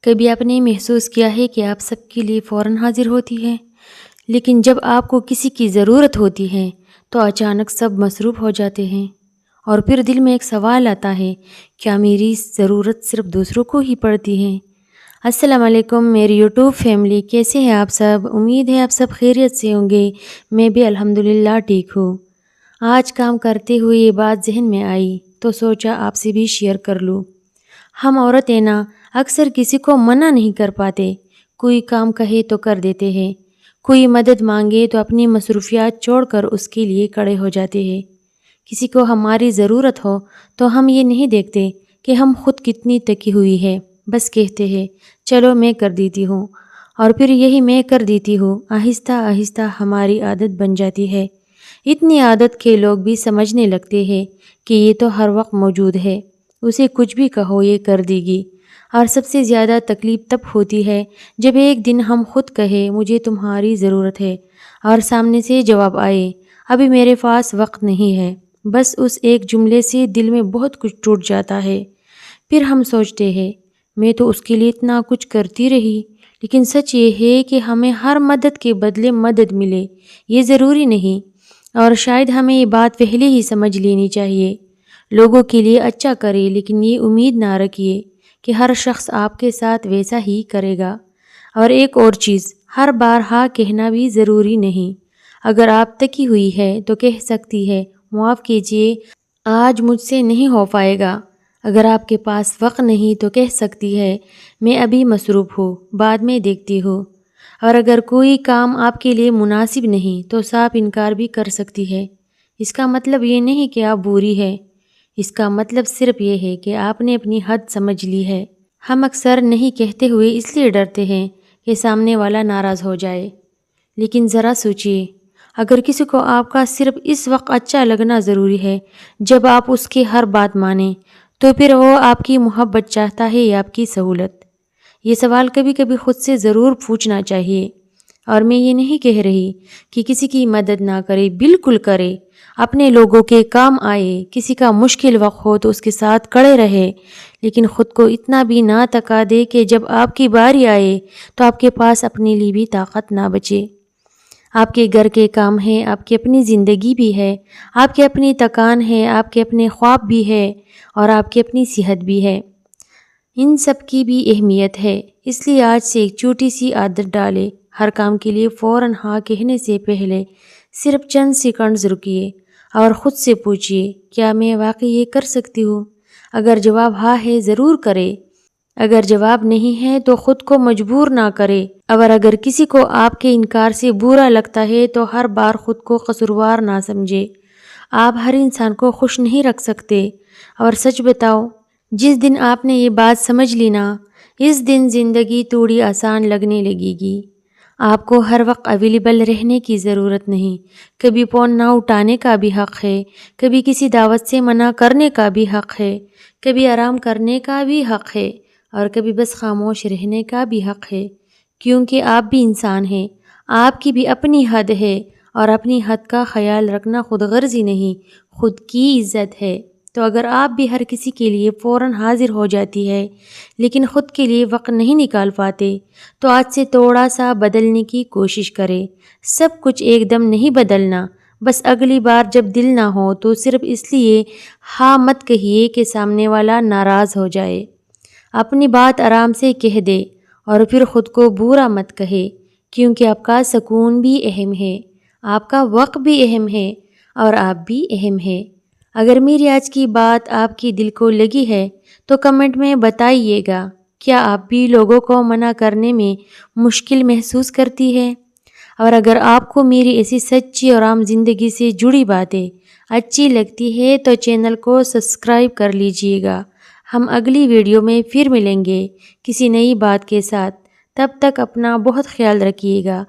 کبھی آپ نے محسوس کیا ہے کہ آپ سب کے لیے فوراً حاضر ہوتی ہیں، لیکن جب آپ کو کسی کی ضرورت ہوتی ہے تو اچانک سب مصروف ہو جاتے ہیں، اور پھر دل میں ایک سوال آتا ہے، کیا میری ضرورت صرف دوسروں کو ہی پڑتی ہے؟ السلام علیکم میری یوٹیوب فیملی، کیسے ہیں آپ سب؟ امید ہے آپ سب خیریت سے ہوں گے۔ میں بھی الحمدللہ ٹھیک ہوں۔ آج کام کرتے ہوئے یہ بات ذہن میں آئی تو سوچا آپ سے بھی شیئر کر لوں۔ ہم عورتیں نا اکثر کسی کو منع نہیں کر پاتے، کوئی کام کہے تو کر دیتے ہیں، کوئی مدد مانگے تو اپنی مصروفیات چھوڑ کر اس کے لیے کھڑے ہو جاتے ہیں۔ کسی کو ہماری ضرورت ہو تو ہم یہ نہیں دیکھتے کہ ہم خود کتنی تکی ہوئی ہے، بس کہتے ہیں چلو میں کر دیتی ہوں، اور پھر یہی میں کر دیتی ہوں آہستہ آہستہ ہماری عادت بن جاتی ہے۔ اتنی عادت کے لوگ بھی سمجھنے لگتے ہیں کہ یہ تو ہر وقت موجود ہے، اسے کچھ بھی کہو یہ کر دے گی۔ اور سب سے زیادہ تکلیف تب ہوتی ہے جب ایک دن ہم خود کہیں مجھے تمہاری ضرورت ہے، اور سامنے سے جواب آئے ابھی میرے پاس وقت نہیں ہے۔ بس اس ایک جملے سے دل میں بہت کچھ ٹوٹ جاتا ہے۔ پھر ہم سوچتے ہیں میں تو اس کے لیے اتنا کچھ کرتی رہی، لیکن سچ یہ ہے کہ ہمیں ہر مدد کے بدلے مدد ملے یہ ضروری نہیں، اور شاید ہمیں یہ بات پہلے ہی سمجھ لینی چاہیے۔ لوگوں کے لیے اچھا کرے، لیکن یہ امید نہ رکھیے کہ ہر شخص آپ کے ساتھ ویسا ہی کرے گا۔ اور ایک اور چیز، ہر بار ہاں کہنا بھی ضروری نہیں۔ اگر آپ تکی ہوئی ہے تو کہہ سکتی ہے معاف کیجیے آج مجھ سے نہیں ہو پائے گا۔ اگر آپ کے پاس وقت نہیں تو کہہ سکتی ہے میں ابھی مصروف ہوں، بعد میں دیکھتی ہوں۔ اور اگر کوئی کام آپ کے لیے مناسب نہیں تو صاف انکار بھی کر سکتی ہے۔ اس کا مطلب یہ نہیں کہ آپ بری ہے، اس کا مطلب صرف یہ ہے کہ آپ نے اپنی حد سمجھ لی ہے۔ ہم اکثر نہیں کہتے ہوئے اس لیے ڈرتے ہیں کہ سامنے والا ناراض ہو جائے، لیکن ذرا سوچئے اگر کسی کو آپ کا صرف اس وقت اچھا لگنا ضروری ہے جب آپ اس کی ہر بات مانیں، تو پھر وہ آپ کی محبت چاہتا ہے یا آپ کی سہولت؟ یہ سوال کبھی کبھی خود سے ضرور پوچھنا چاہیے۔ اور میں یہ نہیں کہہ رہی کہ کسی کی مدد نہ کرے، بالکل کرے، اپنے لوگوں کے کام آئے، کسی کا مشکل وقت ہو تو اس کے ساتھ کھڑے رہے، لیکن خود کو اتنا بھی نہ تکا دے کہ جب آپ کی باری آئے تو آپ کے پاس اپنے لیے بھی طاقت نہ بچے۔ آپ کے گھر کے کام ہیں، آپ کی اپنی زندگی بھی ہے، آپ کی اپنی تکان ہے، آپ کے اپنے خواب بھی ہے، اور آپ کی اپنی صحت بھی ہے۔ ان سب کی بھی اہمیت ہے۔ اس لیے آج سے ایک چھوٹی سی عادت ڈالے، ہر کام کے لیے فوراً ہاں کہنے سے پہلے صرف چند سیکنڈز رکیے اور خود سے پوچھئے کیا میں واقعی یہ کر سکتی ہوں؟ اگر جواب ہاں ہے ضرور کرے، اگر جواب نہیں ہے تو خود کو مجبور نہ کرے، اور اگر کسی کو آپ کے انکار سے برا لگتا ہے تو ہر بار خود کو قصوروار نہ سمجھے۔ آپ ہر انسان کو خوش نہیں رکھ سکتے، اور سچ بتاؤ جس دن آپ نے یہ بات سمجھ لی نا، اس دن زندگی تھوڑی آسان لگنے لگے گی۔ آپ کو ہر وقت اویلیبل رہنے کی ضرورت نہیں، کبھی فون نہ اٹھانے کا بھی حق ہے، کبھی کسی دعوت سے منع کرنے کا بھی حق ہے، کبھی آرام کرنے کا بھی حق ہے، اور کبھی بس خاموش رہنے کا بھی حق ہے، کیونکہ آپ بھی انسان ہیں، آپ کی بھی اپنی حد ہے، اور اپنی حد کا خیال رکھنا خود غرضی نہیں، خود کی عزت ہے۔ تو اگر آپ بھی ہر کسی کے لیے فوراً حاضر ہو جاتی ہے لیکن خود کے لیے وقت نہیں نکال پاتے، تو آج سے تھوڑا سا بدلنے کی کوشش کریں۔ سب کچھ ایک دم نہیں بدلنا، بس اگلی بار جب دل نہ ہو تو صرف اس لیے ہاں مت کہیے کہ سامنے والا ناراض ہو جائے۔ اپنی بات آرام سے کہہ دے، اور پھر خود کو برا مت کہے، کیونکہ آپ کا سکون بھی اہم ہے، آپ کا وقت بھی اہم ہے، اور آپ بھی اہم ہے۔ اگر میری آج کی بات آپ کی دل کو لگی ہے تو کمنٹ میں بتائیے گا، کیا آپ بھی لوگوں کو منع کرنے میں مشکل محسوس کرتی ہے؟ اور اگر آپ کو میری ایسی سچی اور عام زندگی سے جڑی باتیں اچھی لگتی ہے تو چینل کو سبسکرائب کر لیجئے گا۔ ہم اگلی ویڈیو میں پھر ملیں گے کسی نئی بات کے ساتھ، تب تک اپنا بہت خیال رکھیے گا۔